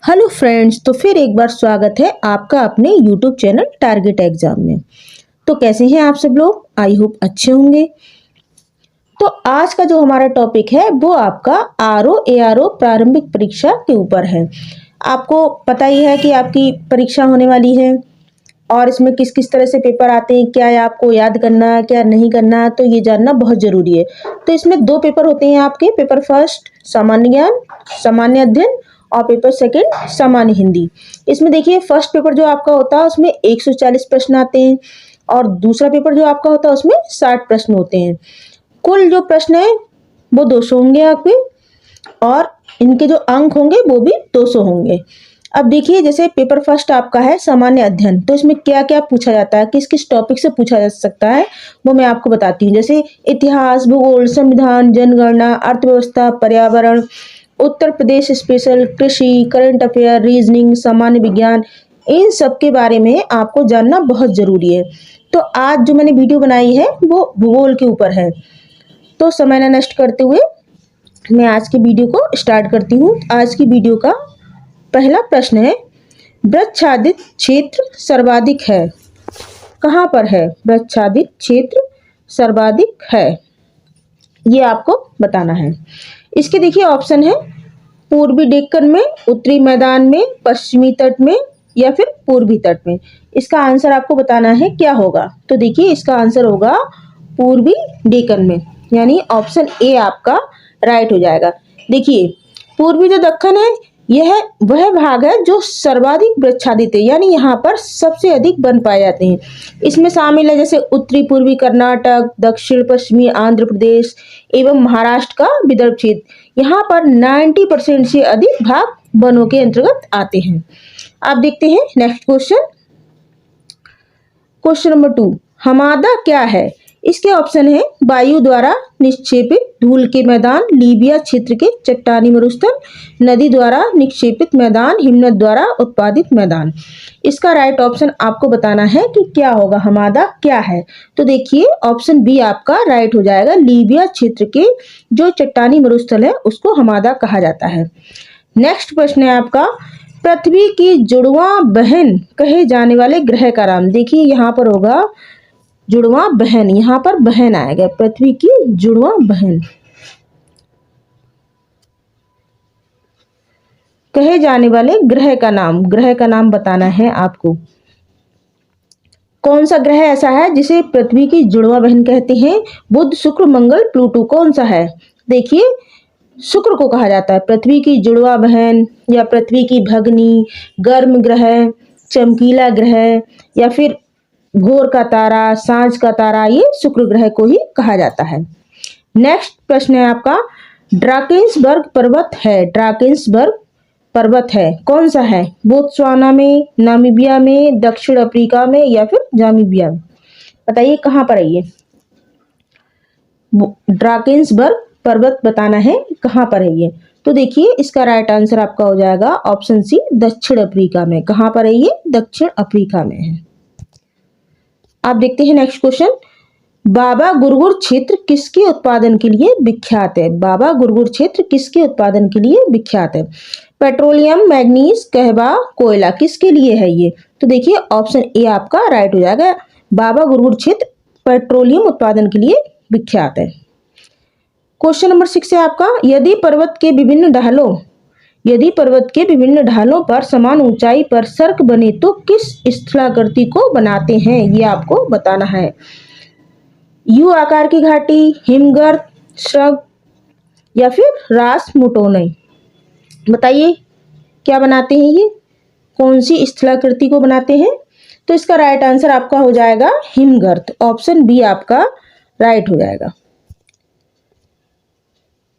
Hello friends, तो फिर एक बार स्वागत है आपका अपने यूट्यूब चैनल टारगेट एग्जाम में। तो कैसे हैं आप सब लोग? आई होप अच्छे होंगे। तो आज का जो हमारा टॉपिक है वो आपका आरओ एआरओ प्रारंभिक परीक्षा के ऊपर है। आपको पता ही है कि आपकी परीक्षा होने वाली है और इसमें किस किस तरह से पेपर आते हैं, क्या है आपको याद करना है, क्या नहीं करना है, तो ये जानना बहुत जरूरी है। तो इसमें दो पेपर होते हैं आपके। पेपर फर्स्ट सामान्य ज्ञान, सामान्य अध्ययन, और पेपर सेकंड सामान्य हिंदी। इसमें देखिए फर्स्ट पेपर जो आपका होता है उसमें 140 प्रश्न आते हैं और दूसरा पेपर जो आपका होता है उसमें 60 प्रश्न होते हैं। कुल जो प्रश्न है वो 200 होंगे आपके और इनके जो अंक होंगे वो भी 200 होंगे। अब देखिए जैसे पेपर फर्स्ट आपका है सामान्य अध्ययन, तो इसमें क्या क्या पूछा जाता है, किस किस टॉपिक से पूछा जा सकता है वो मैं आपको बताती हूँ। जैसे इतिहास, भूगोल, संविधान, जनगणना, अर्थव्यवस्था, पर्यावरण, उत्तर प्रदेश स्पेशल, कृषि, करंट अफेयर, रीजनिंग, सामान्य विज्ञान, इन सब के बारे में आपको जानना बहुत जरूरी है। तो आज जो मैंने वीडियो बनाई है वो भूगोल के ऊपर है। तो समय न नष्ट करते हुए मैं आज की वीडियो को स्टार्ट करती हूँ। आज की वीडियो का पहला प्रश्न है, वृक्षाच्छादित क्षेत्र सर्वाधिक है, कहाँ पर है? वृक्षाच्छादित क्षेत्र सर्वाधिक है, ये आपको बताना है। इसके देखिए ऑप्शन है, पूर्वी डेक्कन में, उत्तरी मैदान में, पश्चिमी तट में, या फिर पूर्वी तट में। इसका आंसर आपको बताना है क्या होगा। तो देखिए इसका आंसर होगा पूर्वी डेक्कन में, यानी ऑप्शन ए आपका राइट हो जाएगा। देखिए पूर्वी जो दक्कन है यह वह भाग है जो सर्वाधिक वृक्षाच्छादित है, यानी यहाँ पर सबसे अधिक वन पाए जाते हैं। इसमें शामिल है जैसे उत्तरी पूर्वी कर्नाटक, दक्षिण पश्चिमी आंध्र प्रदेश एवं महाराष्ट्र का विदर्भ क्षेत्र। यहाँ पर 90% से अधिक भाग वनों के अंतर्गत आते हैं। आप देखते हैं next question. Question number 2, Hamada क्या है? इसके ऑप्शन है, वायु द्वारा निक्षेपित धूल के मैदान, लीबिया क्षेत्र के चट्टानी मरुस्थल, नदी द्वारा निक्षेपित मैदान, हिमनद द्वारा उत्पादित मैदान। इसका राइट ऑप्शन आपको बताना है कि क्या होगा, हमादा क्या है। तो देखिए ऑप्शन बी आपका राइट हो जाएगा। लीबिया क्षेत्र के जो चट्टानी मरुस्थल है उसको हमादा कहा जाता है। नेक्स्ट प्रश्न है आपका, पृथ्वी की जुड़वा बहन कहे जाने वाले ग्रह का नाम। देखिए यहाँ पर होगा जुड़वा बहन, यहाँ पर बहन आएगा, पृथ्वी की जुड़वा बहन कहे जाने वाले ग्रह का नाम बताना है आपको। कौन सा ग्रह ऐसा है जिसे पृथ्वी की जुड़वा बहन कहते हैं? बुध, शुक्र, मंगल, प्लूटो, कौन सा है? देखिए शुक्र को कहा जाता है पृथ्वी की जुड़वा बहन, या पृथ्वी की भगनी, गर्म ग्रह, चमकीला ग्रह, या फिर भोर का तारा, सांझ का तारा, ये शुक्र ग्रह को ही कहा जाता है। नेक्स्ट प्रश्न है आपका, ड्राकेंसबर्ग पर्वत है, ड्राकेंसबर्ग पर्वत है, कौन सा है? बोत्सवाना में, नामीबिया में, दक्षिण अफ्रीका में, या फिर जामीबिया में। बताइए कहाँ पर है ये ड्राकेंसबर्ग पर्वत, बताना है कहाँ पर है ये। तो देखिए इसका राइट आंसर आपका हो जाएगा ऑप्शन सी, दक्षिण अफ्रीका में। कहाँ पर है ये? दक्षिण अफ्रीका में है। आप देखते हैं नेक्स्ट क्वेश्चन, बाबा गुरगुर क्षेत्र किसके उत्पादन के लिए विख्यात है? बाबा गुरगुर क्षेत्र किसके उत्पादन के लिए विख्यात है? पेट्रोलियम, मैग्नीज, कहवा, कोयला, किसके लिए है ये? तो देखिए ऑप्शन ए आपका राइट हो जाएगा। बाबा गुरगुर क्षेत्र पेट्रोलियम उत्पादन के लिए विख्यात है। क्वेश्चन नंबर 6 है आपका, यदि पर्वत के विभिन्न ढालों पर समान ऊंचाई पर सर्क बने तो किस स्थलाकृति को बनाते हैं? ये आपको बताना है। यू आकार की घाटी, हिमगर्त, श्रग, या फिर रासमुटोनई। बताइए क्या बनाते हैं ये, कौन सी स्थलाकृति को बनाते हैं? तो इसका राइट आंसर आपका हो जाएगा हिमगर्त, ऑप्शन बी आपका राइट हो जाएगा।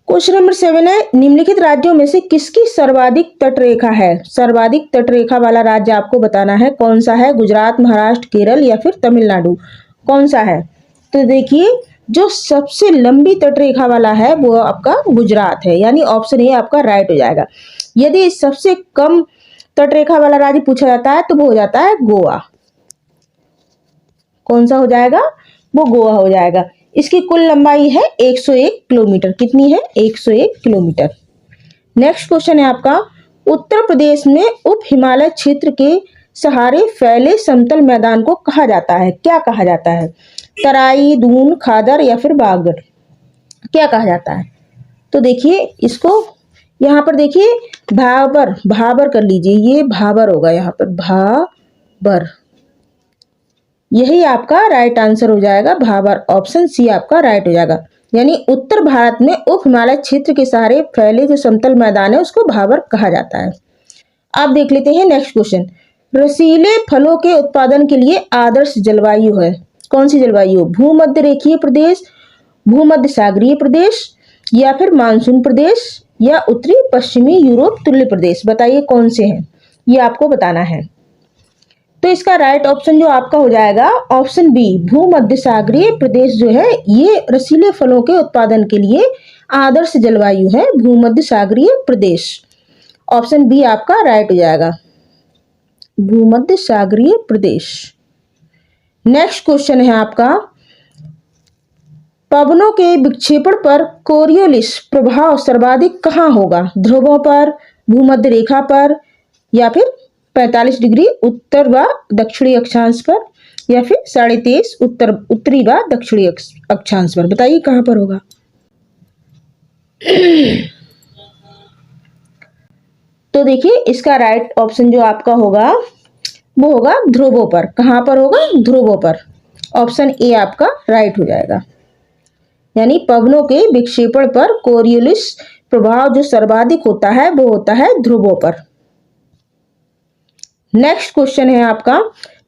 क्वेश्चन नंबर 7 है, निम्नलिखित राज्यों में से किसकी सर्वाधिक तटरेखा है? सर्वाधिक तटरेखा वाला राज्य आपको बताना है, कौन सा है? गुजरात, महाराष्ट्र, केरल, या फिर तमिलनाडु, कौन सा है? तो देखिए जो सबसे लंबी तटरेखा वाला है वो आपका गुजरात है, यानी ऑप्शन ए आपका राइट हो जाएगा। यदि सबसे कम तटरेखा वाला राज्य पूछा जाता है तो वो हो जाता है गोवा। कौन सा हो जाएगा? वो गोवा हो जाएगा। इसकी कुल लंबाई है 101 किलोमीटर। कितनी है? 101 किलोमीटर। नेक्स्ट क्वेश्चन है आपका, उत्तर प्रदेश में उप हिमालय क्षेत्र के सहारे फैले समतल मैदान को कहा जाता है? क्या कहा जाता है? तराई, दून, खादर या फिर बागड़, क्या कहा जाता है? तो देखिए इसको यहाँ पर देखिए भाबर, भाबर कर लीजिए, ये भाबर होगा यहाँ पर, भाबर, यही आपका राइट आंसर हो जाएगा, भाबर। ऑप्शन सी आपका राइट हो जाएगा। यानी उत्तर भारत में उप हिमालय क्षेत्र के सहारे फैले जो समतल मैदान है उसको भाबर कहा जाता है। आप देख लेते हैं नेक्स्ट क्वेश्चन। रसीले फलों के उत्पादन के लिए आदर्श जलवायु है? कौन सी जलवायु? भूमध्य रेखीय प्रदेश, भूमध्य सागरीय प्रदेश या फिर मानसून प्रदेश या उत्तरी पश्चिमी यूरोप तुल्य प्रदेश? बताइए कौन से हैं, ये आपको बताना है। तो इसका राइट ऑप्शन जो आपका हो जाएगा ऑप्शन बी, भूमध्य सागरीय प्रदेश जो है ये रसीले फलों के उत्पादन के लिए आदर्श जलवायु है, भूमध्य सागरीय प्रदेश। ऑप्शन बी आपका राइट हो जाएगा, भूमध्य सागरीय प्रदेश। नेक्स्ट क्वेश्चन है आपका, पवनों के विक्षेपण पर कोरियोलिस प्रभाव सर्वाधिक कहाँ होगा? ध्रुवों पर, भूमध्य रेखा पर या फिर 45 डिग्री उत्तर व दक्षिणी अक्षांश पर या फिर 23.5 उत्तरी व दक्षिणी अक्षांश पर? बताइए कहां पर होगा। तो देखिए इसका राइट ऑप्शन जो आपका होगा वो होगा ध्रुवों पर। कहां पर होगा? ध्रुवों पर। ऑप्शन ए आपका राइट हो जाएगा। यानी पवनों के विक्षेपण पर कोरियोलिस प्रभाव जो सर्वाधिक होता है वो होता है ध्रुवों पर। नेक्स्ट क्वेश्चन है आपका,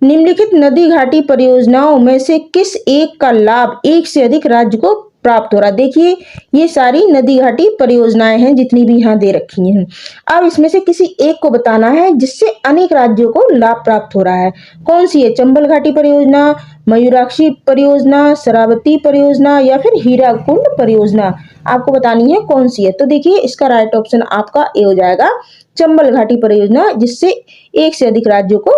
निम्नलिखित नदी घाटी परियोजनाओं में से किस एक का लाभ एक से अधिक राज्य को प्राप्त हो रहा है? देखिए ये सारी नदी घाटी परियोजनाएं हैं जितनी भी यहाँ दे रखी हैं। अब इसमें से किसी एक को बताना है जिससे अनेक राज्यों को लाभ प्राप्त हो रहा है। कौन सी है? चंबल घाटी परियोजना, मयूराक्षी परियोजना, शरावती परियोजना या फिर हीराकुंड परियोजना? आपको बतानी है कौन सी है। तो देखिए इसका राइट ऑप्शन आपका ए हो जाएगा, चंबल घाटी परियोजना, जिससे एक से अधिक राज्यों को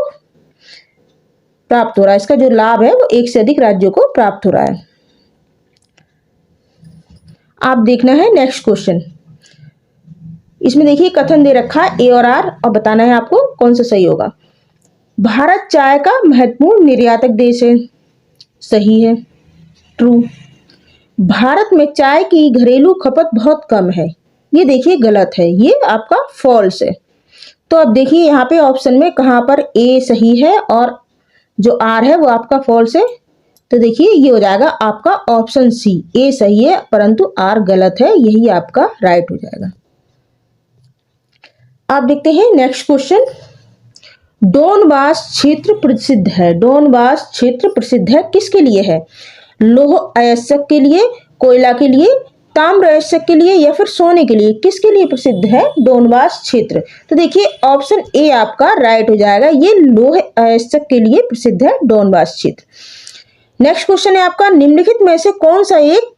प्राप्त हो रहा है। इसका जो लाभ है वो एक से अधिक राज्यों को प्राप्त हो रहा है। आप देखना है नेक्स्ट क्वेश्चन। इसमें देखिए कथन दे रखा है ए और आर, और बताना है आपको कौन सा सही होगा। भारत चाय का महत्वपूर्ण निर्यातक देश है, सही है, ट्रू। भारत में चाय की घरेलू खपत बहुत कम है, ये देखिए गलत है, ये आपका फॉल्स है। तो अब देखिए यहाँ पे ऑप्शन में कहां पर ए सही है और जो आर है वो आपका फॉल्स है। तो देखिए ये हो जाएगा आपका ऑप्शन सी, ए सही है परंतु आर गलत है, यही आपका राइट हो जाएगा। आप देखते हैं नेक्स्ट क्वेश्चन। डोनबास क्षेत्र प्रसिद्ध है, डोनबास क्षेत्र प्रसिद्ध है किसके लिए है? लौह अयस्क के लिए, कोयला के लिए, ताम्र अयस्क के लिए या फिर सोने के लिए? किसके लिए प्रसिद्ध है डोनबास क्षेत्र? तो देखिए ऑप्शन ए आपका राइट हो जाएगा, ये लौह अयस्क के लिए प्रसिद्ध है डोनबास क्षेत्र। नेक्स्ट क्वेश्चन है आपका, निम्नलिखित में से कौन सा एक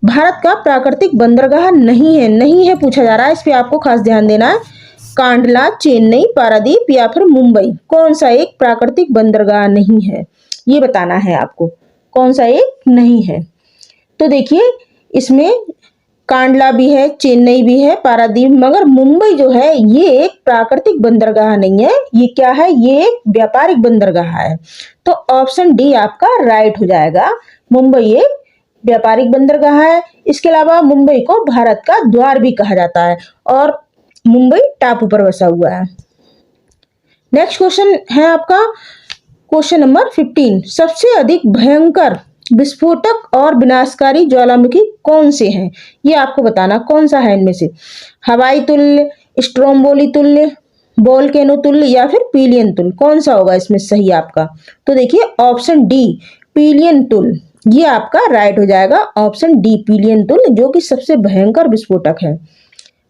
भारत का प्राकृतिक बंदरगाह नहीं है? नहीं है पूछा जा रहा है, इस पे आपको खास ध्यान देना है। कांडला, चेन्नई, पारादीप या फिर मुंबई, कौन सा एक प्राकृतिक बंदरगाह नहीं है? ये बताना है आपको कौन सा एक नहीं है। तो देखिए इसमें कांडला भी है, चेन्नई भी है, पारादीप, मगर मुंबई जो है ये एक प्राकृतिक बंदरगाह नहीं है, ये क्या है? ये एक व्यापारिक बंदरगाह है। तो ऑप्शन डी आपका राइट हो जाएगा, मुंबई एक व्यापारिक बंदरगाह है। इसके अलावा मुंबई को भारत का द्वार भी कहा जाता है और मुंबई टापू पर बसा हुआ है। नेक्स्ट क्वेश्चन है आपका क्वेश्चन नंबर 15, सबसे अधिक भयंकर विस्फोटक और विनाशकारी ज्वालामुखी कौन से हैं? ये आपको बताना कौन सा है इनमें से। हवाई तुल्य, स्ट्रोम्बोली तुल्य, वोल्केनो तुल्य या फिर पीलियन तुल्य? कौन सा होगा इसमें सही आपका? तो देखिए ऑप्शन डी पीलियन तुल्य, ये आपका राइट हो जाएगा। ऑप्शन डी पीलियन तुल्य जो कि सबसे भयंकर विस्फोटक है,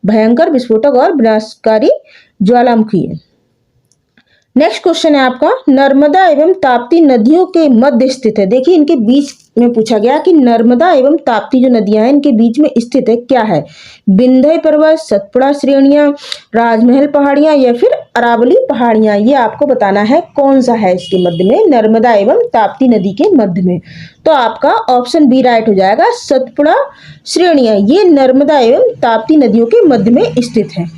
भयंकर विस्फोटक और विनाशकारी ज्वालामुखी है। नेक्स्ट क्वेश्चन है आपका, नर्मदा एवं ताप्ती नदियों के मध्य स्थित है। देखिए इनके बीच में पूछा गया कि नर्मदा एवं ताप्ती जो नदियां हैं इनके बीच में स्थित है, क्या है? विंध्य पर्वत, सतपुड़ा श्रेणियां, राजमहल पहाड़ियां या फिर अरावली पहाड़ियां? ये आपको बताना है कौन सा है इसके मध्य में, नर्मदा एवं ताप्ती नदी के मध्य में। तो आपका ऑप्शन बी राइट हो जाएगा, सतपुड़ा श्रेणियां, ये नर्मदा एवं ताप्ती नदियों के मध्य में स्थित है।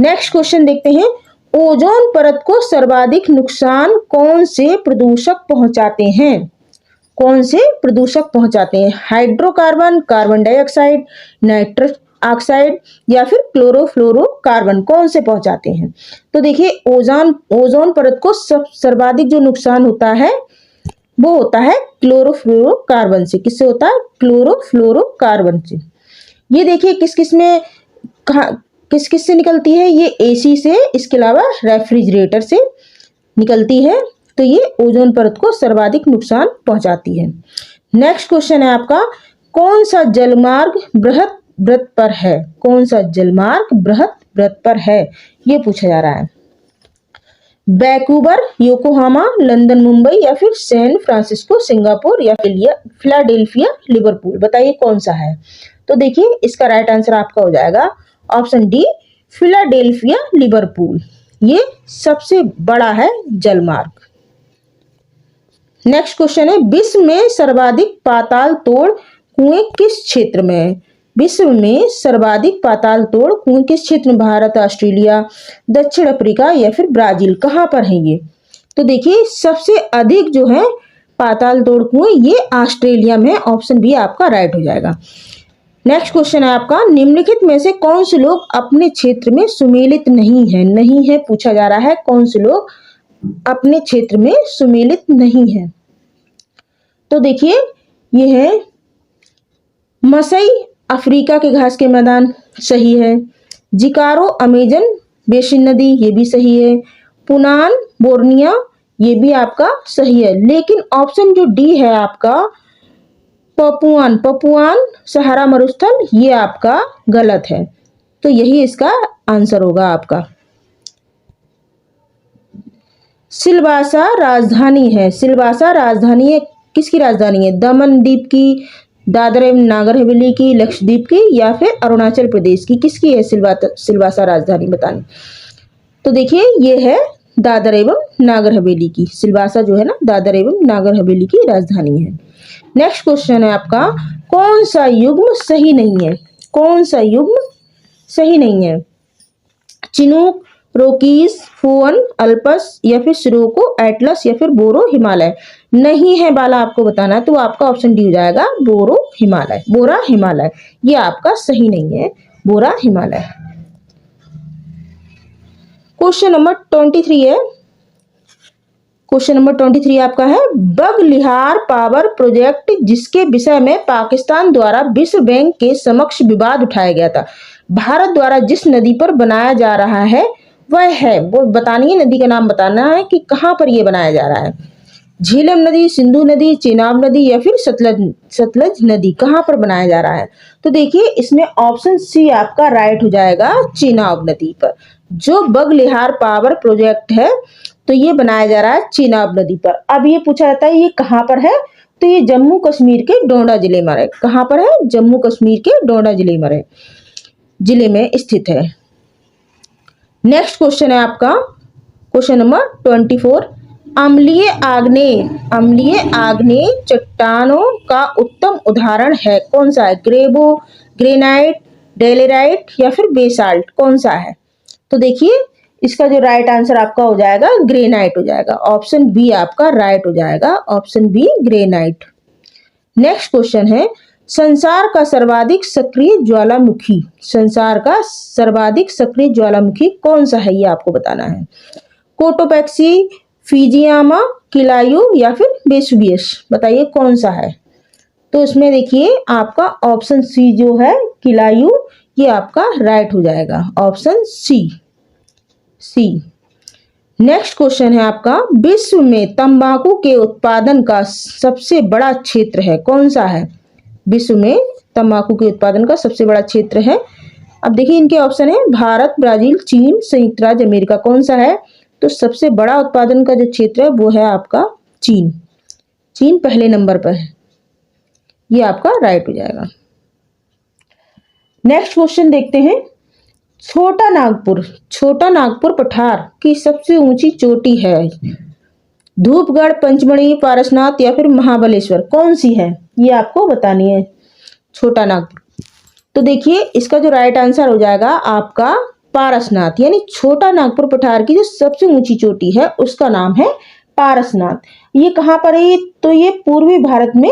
नेक्स्ट क्वेश्चन देखते हैं, ओजोन परत को सर्वाधिक नुकसान कौन से प्रदूषक पहुंचाते हैं? कौन से प्रदूषक पहुंचाते हैं? Hydrocarbon, carbon dioxide, nitrous oxide या फिर क्लोरोफ्लोरोकार्बन, कौन से पहुंचाते हैं? तो देखिए ओजोन परत को सर्वाधिक जो नुकसान होता है वो होता है क्लोरोफ्लोरोकार्बन से। किससे होता है? क्लोरोफ्लोरोकार्बन से। ये देखिए किस किस से निकलती है? ये एसी से, इसके अलावा रेफ्रिजरेटर से निकलती है। तो ये ओजोन परत को सर्वाधिक नुकसान पहुंचाती है। नेक्स्ट क्वेश्चन है आपका, कौन सा जलमार्ग बृहत वृत्त पर है? कौन सा जलमार्ग बृहत वृत्त पर है? ये पूछा जा रहा है। वैंकूवर, योकोहामा, लंदन, मुंबई या फिर सैन फ्रांसिस्को, सिंगापुर या फिलाडेल्फिया, लिवरपूल, बताइए कौन सा है? तो देखिए इसका राइट आंसर आपका हो जाएगा ऑप्शन डी, फिलाडेल्फिया, लिवरपूल। ये सबसे बड़ा है जलमार्ग। नेक्स्ट क्वेश्चन है, विश्व में सर्वाधिक पाताल तोड़ कुएं किस क्षेत्र में है? विश्व में सर्वाधिक पाताल तोड़ कुएं किस क्षेत्र में? भारत, ऑस्ट्रेलिया, दक्षिण अफ्रीका या फिर ब्राजील, कहां पर है ये? तो देखिए सबसे अधिक जो है पाताल तोड़ कुएं ये ऑस्ट्रेलिया में, ऑप्शन बी आपका राइट हो जाएगा। नेक्स्ट क्वेश्चन है आपका, निम्नलिखित में से कौन से लोग अपने क्षेत्र में सुमेलित नहीं है? नहीं है पूछा जा रहा है, कौन से लोग अपने क्षेत्र में सुमेलित नहीं है? तो देखिए ये है मसई, अफ्रीका के घास के मैदान, सही है। जिकारो, अमेजन बेसिन नदी, ये भी सही है। पुनान, बोर्निया, ये भी आपका सही है। लेकिन ऑप्शन जो डी है आपका, पपुआन सहारा मरुस्थल, ये आपका गलत है। तो यही इसका आंसर होगा आपका। सिलवासा राजधानी है, सिलवासा राजधानी है, किसकी राजधानी है? दमन द्वीप की, दादरा एवं नागर हवेली की, लक्षद्वीप की या फिर अरुणाचल प्रदेश की, किसकी है सिलवासा राजधानी बतानी? तो देखिए ये है दादर एवं नागर हवेली की, सिलवासा जो है ना दादर एवं नागर हवेली की राजधानी है। नेक्स्ट क्वेश्चन है आपका, कौन सा युग्म सही नहीं है? कौन सा युग्म सही नहीं है? चिनूक, रोकीज, फुअन, अल्पस या फिर सिरोको, एटलस या फिर बोरो हिमालय, नहीं है बाला आपको बताना है, तो आपका ऑप्शन डी हो जाएगा बोरो हिमालय, बोरा हिमालय, ये आपका सही नहीं है, बोरा हिमालय। क्वेश्चन नंबर 23 है, क्वेश्चन नंबर 23 आपका है, बगलिहार पावर प्रोजेक्ट जिसके विषय में पाकिस्तान द्वारा विश्व बैंक के समक्ष विवाद उठाया गया था, भारत द्वारा जिस नदी पर बनाया जा रहा है वह है, वो बतानी है, नदी का नाम बताना है कि कहां पर यह बनाया जा रहा है। झेलम नदी, सिंधु नदी, चेनाब नदी या फिर सतलज नदी, कहां पर बनाया जा रहा है? तो देखिए इसमें ऑप्शन सी आपका राइट हो जाएगा, चेनाब नदी पर। जो बगलिहार पावर प्रोजेक्ट है तो ये बनाया जा रहा है चेनाब नदी पर। अब ये पूछा जाता है ये कहां पर है? तो ये जम्मू कश्मीर के डोडा जिले में है। कहां पर है? जम्मू कश्मीर के डोडा जिले में स्थित है। नेक्स्ट क्वेश्चन है आपका क्वेश्चन नंबर 24, अम्लीय आग्नेय चट्टानों का उत्तम उदाहरण है, कौन सा है? ग्रेबो, ग्रेनाइट, डेलेराइट या फिर बेसाल्ट, कौन सा है? तो देखिए इसका जो राइट आंसर आपका हो जाएगा ग्रेनाइट हो जाएगा, ऑप्शन बी आपका राइट हो जाएगा, option B granite. Next question है, संसार का सर्वाधिक सक्रिय ज्वालामुखी कौन सा है, ये आपको बताना है। कोटोपैक्सी, फिजियामा, किलायू या फिर वेसुवियस, बताइए कौन सा है? तो इसमें देखिए आपका ऑप्शन सी जो है किलायू, ये आपका राइट हो जाएगा, ऑप्शन सी। नेक्स्ट क्वेश्चन है आपका, विश्व में तंबाकू के उत्पादन का सबसे बड़ा क्षेत्र है, कौन सा है? विश्व में तंबाकू के उत्पादन का सबसे बड़ा क्षेत्र है, अब देखिए इनके ऑप्शन है भारत, ब्राजील, चीन, संयुक्त राज्य अमेरिका, कौन सा है? तो सबसे बड़ा उत्पादन का जो क्षेत्र है वो है आपका चीन पहले नंबर पर है, ये आपका राइट हो जाएगा। नेक्स्ट क्वेश्चन देखते हैं, छोटा नागपुर पठार की सबसे ऊंची चोटी है, धूपगढ़, पंचमढ़ी, पारसनाथ या फिर महाबलेश्वर, कौन सी है? ये आपको बतानी है, छोटा नागपुर। तो देखिए इसका जो राइट आंसर हो जाएगा आपका पारसनाथ, यानी छोटा नागपुर पठार की जो सबसे ऊंची चोटी है उसका नाम है पारसनाथ। ये कहाँ पर है? तो ये पूर्वी भारत में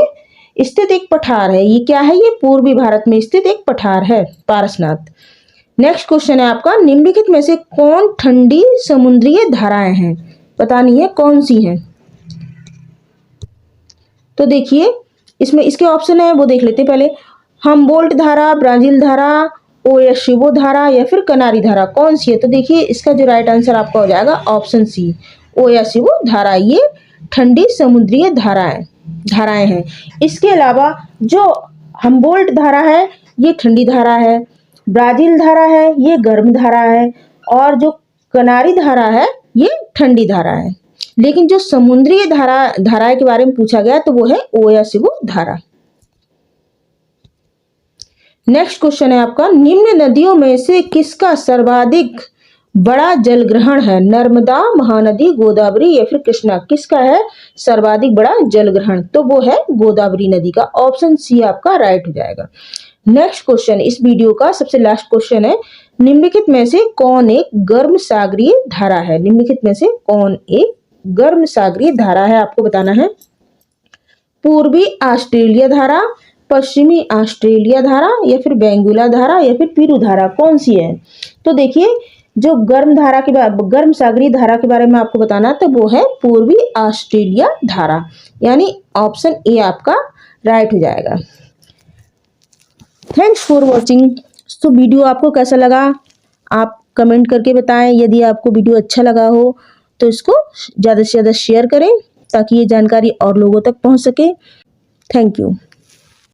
स्थित एक पठार है। ये क्या है? ये पूर्वी भारत में स्थित एक पठार है पारसनाथ। नेक्स्ट क्वेश्चन है आपका, निम्नलिखित में से कौन ठंडी समुद्रीय धाराएं हैं? बतानी है कौन सी हैं। तो देखिए इसमें इसके ऑप्शन है वो देख लेते हैं पहले। हम्बोल्ट धारा, ब्राजील धारा, ओयासिबो धारा या फिर कनारी धारा, कौन सी है? तो देखिए इसका जो राइट आंसर आपका हो जाएगा ऑप्शन सी, ओयासिबो धारा। ये ठंडी समुद्रीय धाराएं हैं। इसके अलावा जो हम्बोल्ट धारा है ये ठंडी धारा है, ब्राजील धारा है ये गर्म धारा है, और जो कनारी धारा है ये ठंडी धारा है। लेकिन जो समुद्रीय धाराएं के बारे में पूछा गया तो वो है ओयासिबो धारा। नेक्स्ट क्वेश्चन है आपका, निम्न नदियों में से किसका सर्वाधिक बड़ा जलग्रहण है? नर्मदा, महानदी, गोदावरी या फिर कृष्णा, किसका है सर्वाधिक बड़ा जलग्रहण? तो वो है गोदावरी नदी का। ऑप्शन सी आपका राइट हो जाएगा। नेक्स्ट क्वेश्चन, इस वीडियो का सबसे लास्ट क्वेश्चन है, निम्नलिखित में से कौन एक गर्म सागरीय धारा है? निम्नलिखित में से कौन एक गर्म सागरीय धारा है? आपको बताना है। पूर्वी ऑस्ट्रेलिया धारा, पश्चिमी ऑस्ट्रेलिया धारा या फिर बेंगुला धारा या फिर पीरू धारा, कौन सी है? तो देखिए जो गर्म सागरीय धारा के बारे में आपको बताना तो वो है पूर्वी ऑस्ट्रेलिया धारा, यानी ऑप्शन ए आपका राइट हो जाएगा। Thanks for watching. तो वीडियो आपको कैसा लगा आप कमेंट करके बताएं। यदि आपको वीडियो अच्छा लगा हो तो इसको ज़्यादा से ज़्यादा शेयर करें ताकि ये जानकारी और लोगों तक पहुंच सके। Thank you.